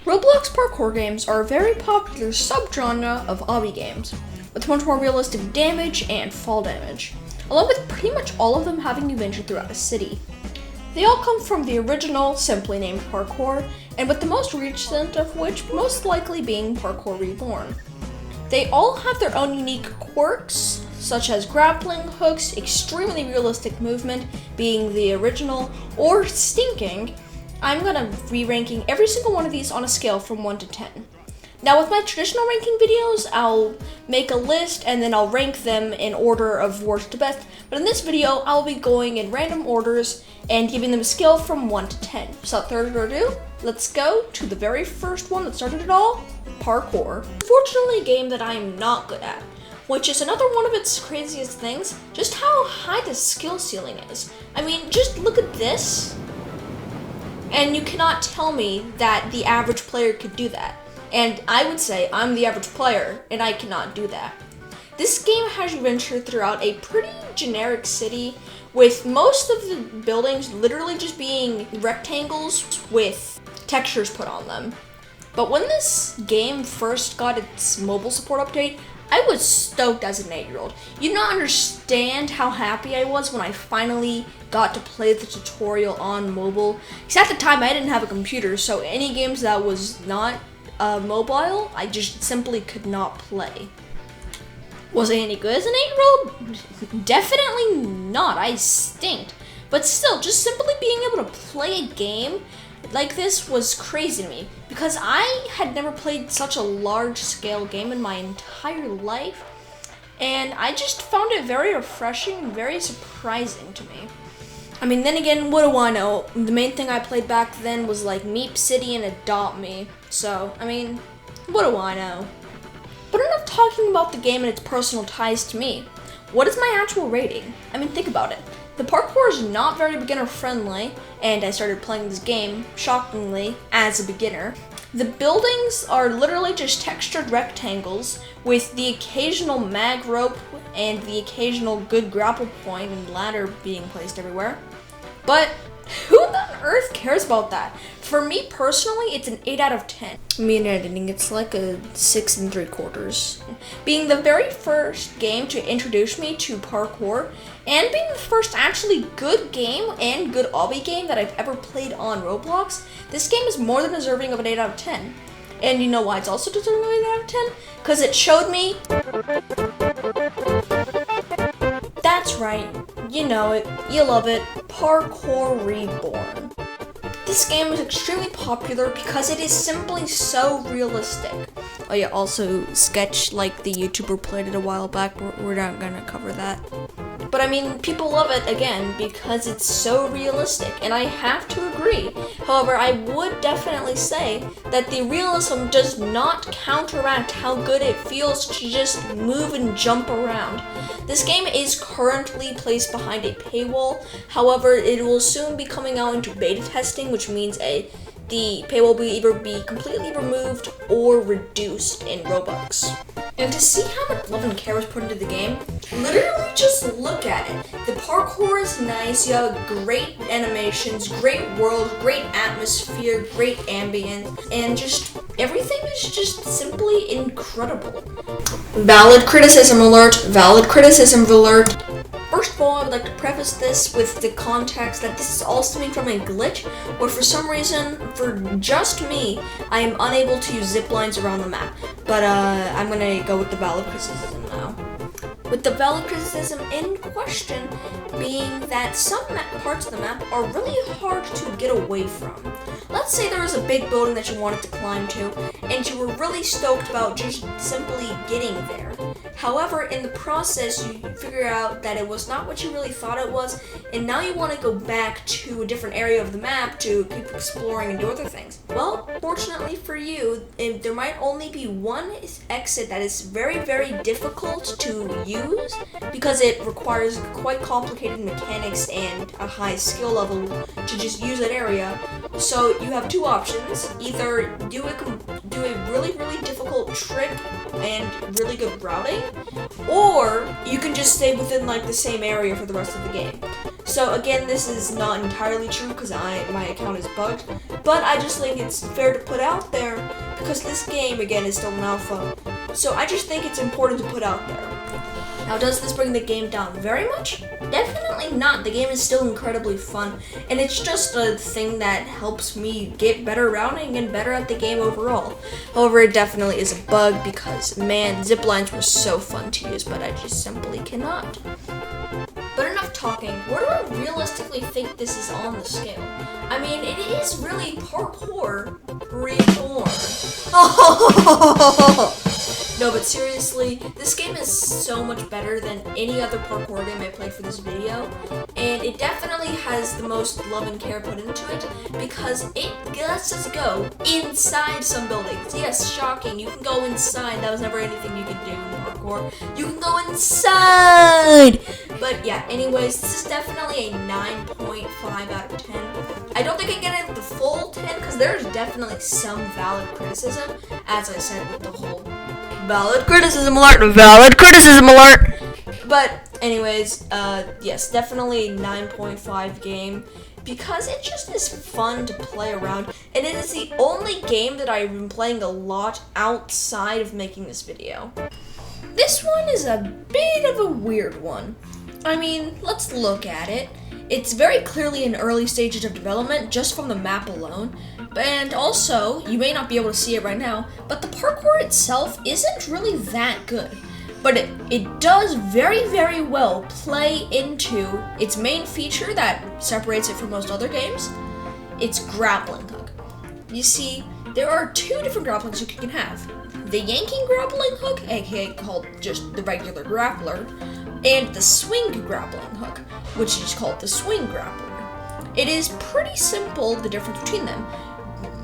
Roblox parkour games are a very popular subgenre of obby games, with much more realistic damage and fall damage, along with pretty much all of them having you venture throughout a city. They all come from the original, simply named Parkour, and with the most recent of which most likely being Parkour Reborn. They all have their own unique quirks, such as grappling hooks, extremely realistic movement being the original, or stinking. I'm gonna be ranking every single one of these on a scale from 1 to 10. Now with my traditional ranking videos, I'll make a list and then I'll rank them in order of worst to best. But in this video, I'll be going in random orders and giving them a scale from 1 to 10. So without further ado, let's go to the very first one that started it all, Parkour. Unfortunately, a game that I'm not good at, which is another one of its craziest things, just how high the skill ceiling is. I mean, just look at this, and you cannot tell me that the average player could do that. And I would say I'm the average player, and I cannot do that. This game has you venture throughout a pretty generic city, with most of the buildings literally just being rectangles with textures put on them. But when this game first got its mobile support update, I was stoked as an 8-year-old. You do not understand how happy I was when I finally got to play the tutorial on mobile. Because at the time I didn't have a computer, so any games that was not mobile, I just simply could not play. Was I any good as an 8-year-old? Definitely not, I stinked. But still, just simply being able to play a game like this was crazy to me, because I had never played such a large-scale game in my entire life, and I just found it very refreshing and very surprising to me. I mean, then again, what do I know? The main thing I played back then was like Meep City and Adopt Me, so, I mean, what do I know? But enough talking about the game and its personal ties to me. What is my actual rating? I mean, think about it. The parkour is not very beginner friendly, and I started playing this game, shockingly, as a beginner. The buildings are literally just textured rectangles with the occasional mag rope and the occasional good grapple point and ladder being placed everywhere. But who on earth cares about that? For me personally, it's an 8 out of 10. Me and editing, it's like a 6 3/4. Being the very first game to introduce me to parkour, and being the first actually good game and good obby game that I've ever played on Roblox, this game is more than deserving of an 8 out of 10. And you know why it's also deserving of an 8 out of 10? Because it showed me. That's right, you know it, you love it, Parkour Reborn. This game is extremely popular because it is simply so realistic. Oh yeah, also Sketch, like the YouTuber, played it a while back, but we're not gonna cover that. But I mean, people love it again because it's so realistic, and I have to agree. However, I would definitely say that the realism does not counteract how good it feels to just move and jump around. This game is currently placed behind a paywall. However, it will soon be coming out into beta testing, which means the paywall will either be completely removed or reduced in Robux. And to see how much love and care was put into the game, literally just look at it. The parkour is nice, you have great animations, great world, great atmosphere, great ambient, and just everything is just simply incredible. Valid criticism alert, valid criticism alert. First of all, I would like to preface this with the context that this is all stemming from a glitch, where for some reason, for just me, I am unable to use zip lines around the map. But I'm gonna go with the valid criticism now. With the valid criticism in question being that some parts of the map are really hard to get away from. Let's say there was a big building that you wanted to climb to, and you were really stoked about just simply getting there. However, in the process, you figure out that it was not what you really thought it was, and now you want to go back to a different area of the map to keep exploring and do other things. Well, fortunately for you, there might only be one exit that is very, very difficult to use because it requires quite complicated mechanics and a high skill level to just use that area. So you have two options: either do a really, really difficult trick and really good routing, or you can just stay within like the same area for the rest of the game. So again, this is not entirely true because my account is bugged, but I just think it's fair to put out there because this game, again, is still in alpha. So I just think it's important to put out there. Now, does this bring the game down very much? Definitely not. The game is still incredibly fun, and it's just a thing that helps me get better routing and better at the game overall. However, it definitely is a bug because, man, zip lines were so fun to use, but I just simply cannot. But enough talking. Where do I realistically think this is on the scale? I mean, it is really parkour reborn. No, but seriously, this game is so much better than any other parkour game I played for this video, and it definitely has the most love and care put into it because it lets us go inside some buildings. Yes, shocking, you can go inside. That was never anything you could do in parkour. You can go inside! But yeah, anyways, this is definitely a 9.5 out of 10. I don't think I get it the full 10 because there's definitely some valid criticism, as I said with the whole valid criticism alert. But anyways, yes, definitely 9.5 game because it just is fun to play around, and it is the only game that I've been playing a lot outside of making this video. This one is a bit of a weird one. I mean, let's look at it. It's very clearly in early stages of development just from the map alone. And also, you may not be able to see it right now, but the parkour itself isn't really that good. But it does very, very well play into its main feature that separates it from most other games. It's grappling hook. You see, there are two different grapplings you can have. The yanking grappling hook, aka called just the regular grappler, and the swing grappling hook, which is called the swing grappler. It is pretty simple, the difference between them.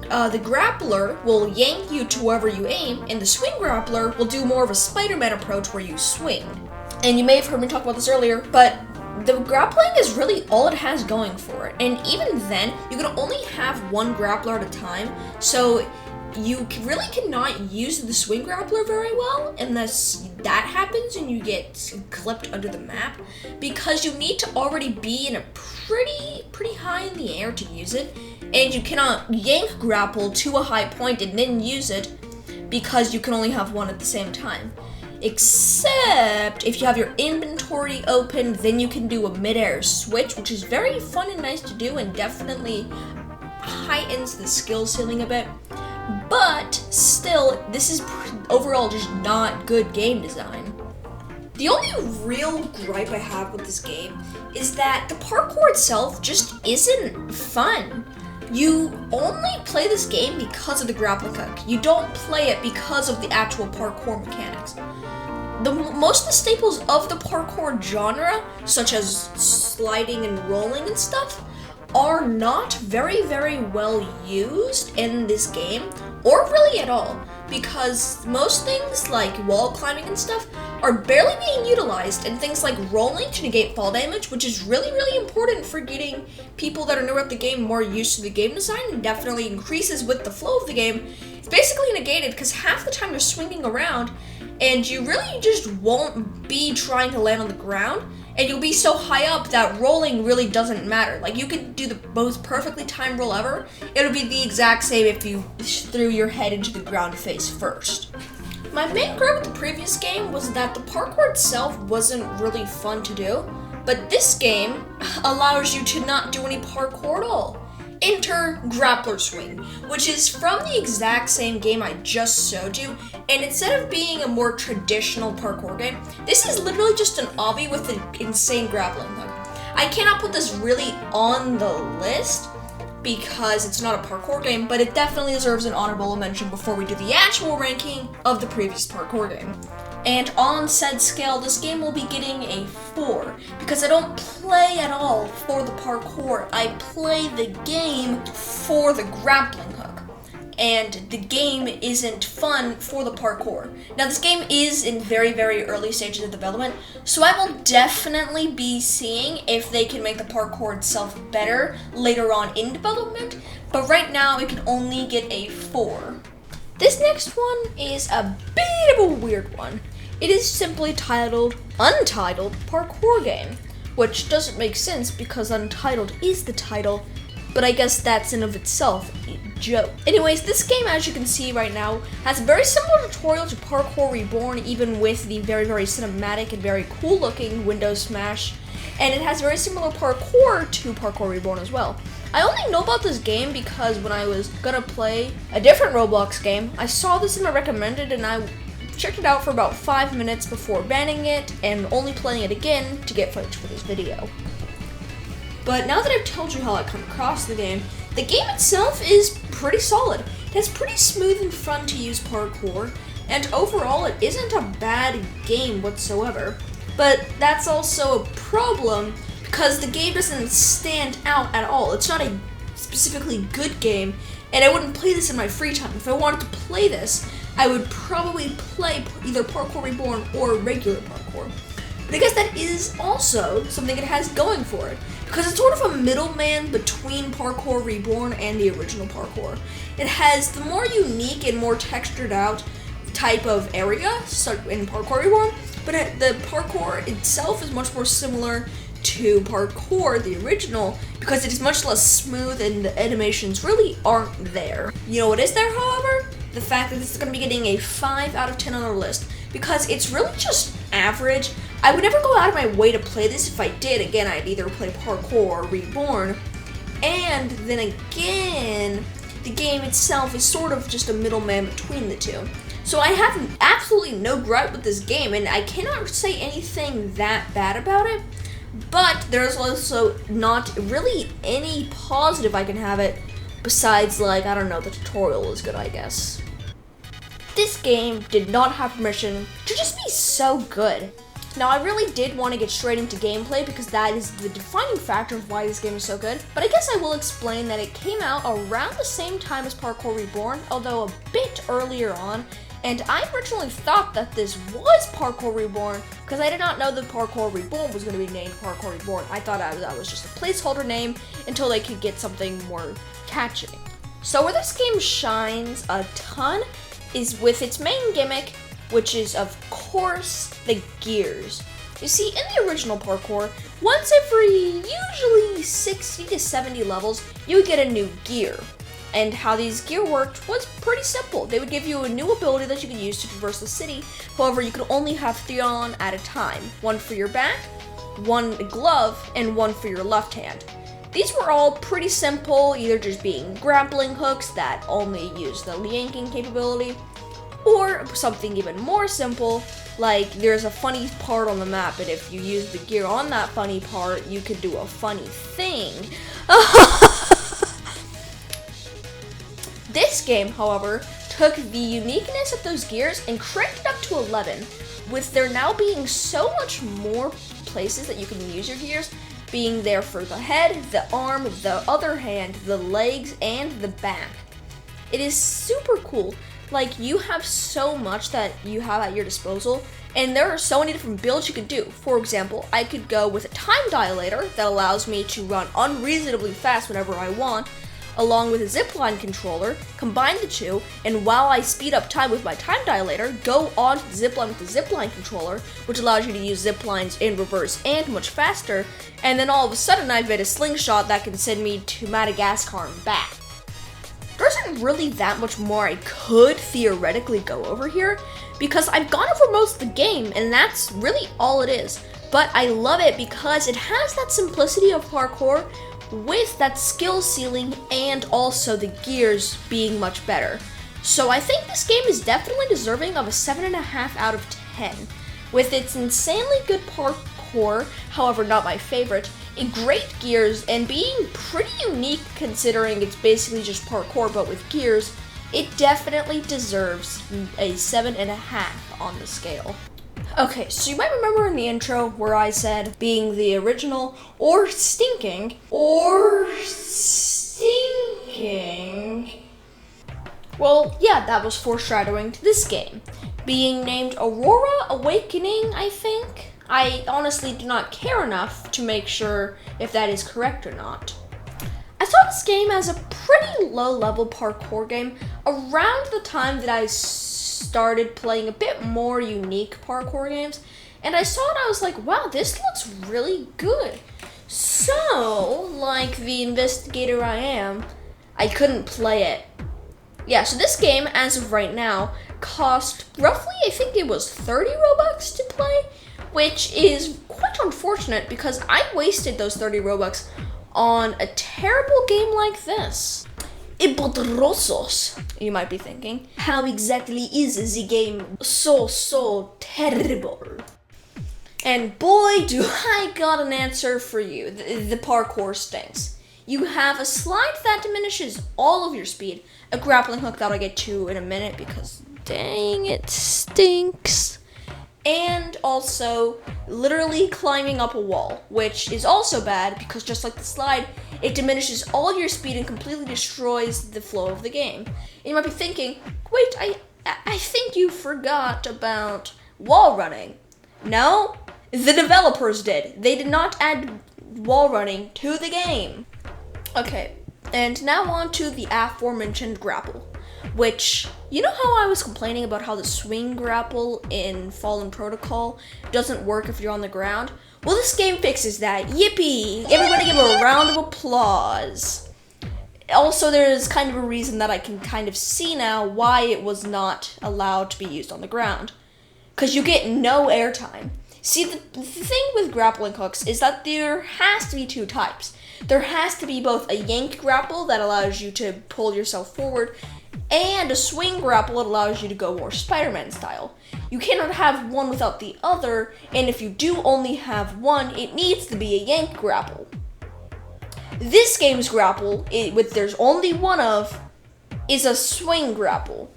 The grappler will yank you to wherever you aim, and the swing grappler will do more of a Spider-Man approach where you swing. And you may have heard me talk about this earlier, but the grappling is really all it has going for it. And even then, you can only have one grappler at a time, so you really cannot use the swing grappler very well unless that happens and you get clipped under the map, because you need to already be in a pretty high in the air to use it, and you cannot yank grapple to a high point and then use it because you can only have one at the same time. Except if you have your inventory open, then you can do a mid-air switch, which is very fun and nice to do and definitely heightens the skill ceiling a bit. But still, this is overall just not good game design. The only real gripe I have with this game is that the parkour itself just isn't fun. You only play this game because of the grappling hook. You don't play it because of the actual parkour mechanics. Most of the staples of the parkour genre, such as sliding and rolling and stuff, are not very, very well used in this game, or really at all, because most things like wall climbing and stuff are barely being utilized, and things like rolling to negate fall damage, which is really, really important for getting people that are newer at the game more used to the game design, and definitely increases with the flow of the game. It's basically negated because half the time you're swinging around, and you really just won't be trying to land on the ground, and you'll be so high up that rolling really doesn't matter. Like, you could do the most perfectly timed roll ever. It'll be the exact same if you threw your head into the ground face first. My main gripe with the previous game was that the parkour itself wasn't really fun to do, but this game allows you to not do any parkour at all. Enter Grappler Swing, which is from the exact same game I just showed you, and instead of being a more traditional parkour game, this is literally just an obby with an insane grappling hook. I cannot put this really on the list because it's not a parkour game, but it definitely deserves an honorable mention before we do the actual ranking of the previous parkour game. And on said scale, this game will be getting a 4, because I don't play at all for the parkour. I play the game for the grappling hook, and the game isn't fun for the parkour. Now, this game is in very, very early stages of development, so I will definitely be seeing if they can make the parkour itself better later on in development, but right now it can only get a 4. This next one is a bit of a weird one. It is simply titled Untitled Parkour Game, which doesn't make sense because Untitled is the title but I guess that's in of itself a joke. Anyways, this game, as you can see right now, has a very similar tutorial to Parkour Reborn, even with the very, very cinematic and very cool looking window smash, and it has very similar parkour to Parkour Reborn as well. I only know about this game because when I was gonna play a different Roblox game, I saw this in my recommended and I checked it out for about 5 minutes before banning it and only playing it again to get footage for this video. But now that I've told you how I come across the game itself is pretty solid. It has pretty smooth and fun to use parkour, and overall it isn't a bad game whatsoever. But that's also a problem because the game doesn't stand out at all. It's not a specifically good game, and I wouldn't play this in my free time. If I wanted to play this, I would probably play either Parkour Reborn or regular parkour. But I guess that is also something it has going for it, because it's sort of a middleman between Parkour Reborn and the original parkour. It has the more unique and more textured out type of area in Parkour Reborn, but the parkour itself is much more similar to Parkour, the original, because it is much less smooth and the animations really aren't there. You know what is there, however? The fact that this is going to be getting a 5 out of 10 on our list, because it's really just average. I would never go out of my way to play this. If I did, again, I'd either play Parkour or Reborn, and then again, the game itself is sort of just a middleman between the two. So I have absolutely no gripe with this game, and I cannot say anything that bad about it, but there's also not really any positive I can have it besides, like, I don't know, the tutorial is good, I guess. This game did not have permission to just be so good. Now, I really did want to get straight into gameplay because that is the defining factor of why this game is so good, but I guess I will explain that it came out around the same time as Parkour Reborn, although a bit earlier on, and I originally thought that this was Parkour Reborn because I did not know that Parkour Reborn was going to be named Parkour Reborn. I thought that was just a placeholder name until they could get something more catchy. So where this game shines a ton is with its main gimmick, which is, of course, the gears. You see, in the original parkour, once every usually 60 to 70 levels, you would get a new gear. And how these gear worked was pretty simple. They would give you a new ability that you could use to traverse the city. However, you could only have 3 on at a time. 1 for your back, 1 glove, and 1 for your left hand. These were all pretty simple, either just being grappling hooks that only use the yanking capability, or something even more simple, like there's a funny part on the map, and if you use the gear on that funny part, you could do a funny thing. This game, however, took the uniqueness of those gears and cranked it up to 11, with there now being so much more places that you can use your gears, being there for the head, the arm, the other hand, the legs, and the back. It is super cool. Like, you have so much that you have at your disposal, and there are so many different builds you could do. For example, I could go with a time dilator that allows me to run unreasonably fast whenever I want, along with a zipline controller, combine the two, and while I speed up time with my time dilator, go on to the zipline with the zipline controller, which allows you to use ziplines in reverse and much faster, and then all of a sudden I've made a slingshot that can send me to Madagascar and back. There isn't really that much more I could theoretically go over here, because I've gone over most of the game, and that's really all it is. But I love it because it has that simplicity of parkour with that skill ceiling and also the gears being much better. So I think this game is definitely deserving of a 7.5 out of 10. With its insanely good parkour, however not my favorite, great gears, and being pretty unique considering it's basically just parkour but with gears, it definitely deserves a 7.5 on the scale. Okay, so you might remember in the intro where I said being the original or stinking. Well, yeah, that was foreshadowing to this game. Being named Aurora Awakening, I think? I honestly do not care enough to make sure if that is correct or not. I saw this game as a pretty low-level parkour game around the time that I started playing a bit more unique parkour games, and I saw it, I was like, wow, this looks really good. So, like the investigator I am, I couldn't play it. Yeah, so this game, as of right now, cost roughly, I think it was 30 Robux to play, which is quite unfortunate because I wasted those 30 Robux on a terrible game like this. Impoderosos, you might be thinking. How exactly is the game so terrible? And boy, do I got an answer for you. The parkour stinks. You have a slide that diminishes all of your speed, a grappling hook that I'll get to in a minute because dang, it stinks. And also literally climbing up a wall, which is also bad because just like the slide, it diminishes all your speed and completely destroys the flow of the game. And you might be thinking, wait, I think you forgot about wall running. No, the developers did. They did not add wall running to the game. Okay, and now on to the aforementioned grapple, which, you know how I was complaining about how the swing grapple in Fallen Protocol doesn't work if you're on the ground? Well, this game fixes that. Yippee! Everybody give a round of applause. Also, there's kind of a reason that I can kind of see now why it was not allowed to be used on the ground. Because you get no airtime. See, the thing with grappling hooks is that there has to be two types. There has to be both a yank grapple that allows you to pull yourself forward, and a swing grapple that allows you to go more Spider-Man style. You cannot have one without the other, and if you do only have one, it needs to be a yank grapple. This game's grapple, which there's only one of, is a swing grapple,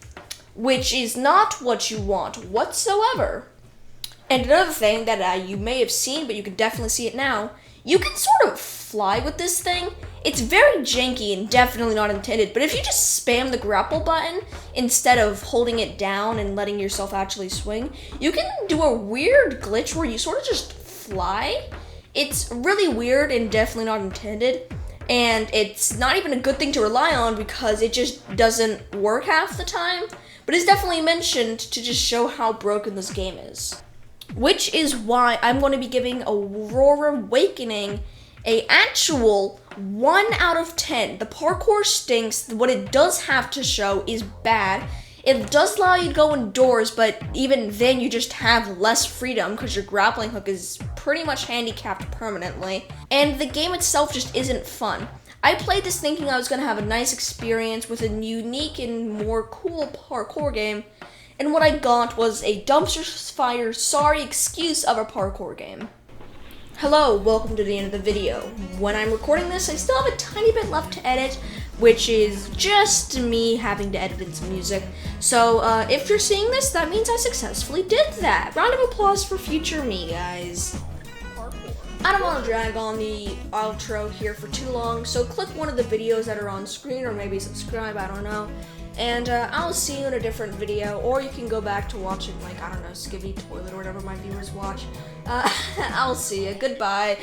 which is not what you want whatsoever. And another thing that you may have seen, but you can definitely see it now, you can sort of fly with this thing. It's very janky and definitely not intended, but if you just spam the grapple button instead of holding it down and letting yourself actually swing, you can do a weird glitch where you sort of just fly. It's really weird and definitely not intended, and it's not even a good thing to rely on because it just doesn't work half the time, but it's definitely mentioned to just show how broken this game is. Which is why I'm going to be giving Aurora Awakening a actual 1 out of 10. The parkour stinks. What it does have to show is bad. It does allow you to go indoors, but even then you just have less freedom because your grappling hook is pretty much handicapped permanently. And the game itself just isn't fun. I played this thinking I was going to have a nice experience with a unique and more cool parkour game, and what I got was a dumpster fire sorry excuse of a parkour game. Hello, welcome to the end of the video. When I'm recording this, I still have a tiny bit left to edit, which is just me having to edit in some music. So if you're seeing this, that means I successfully did that. Round of applause for future me, guys. I don't want to drag on the outro here for too long, so click one of the videos that are on screen, or maybe subscribe, I don't know. And I'll see you in a different video, or you can go back to watching, like, I don't know, Skibby Toilet or whatever my viewers watch. I'll see you. Goodbye.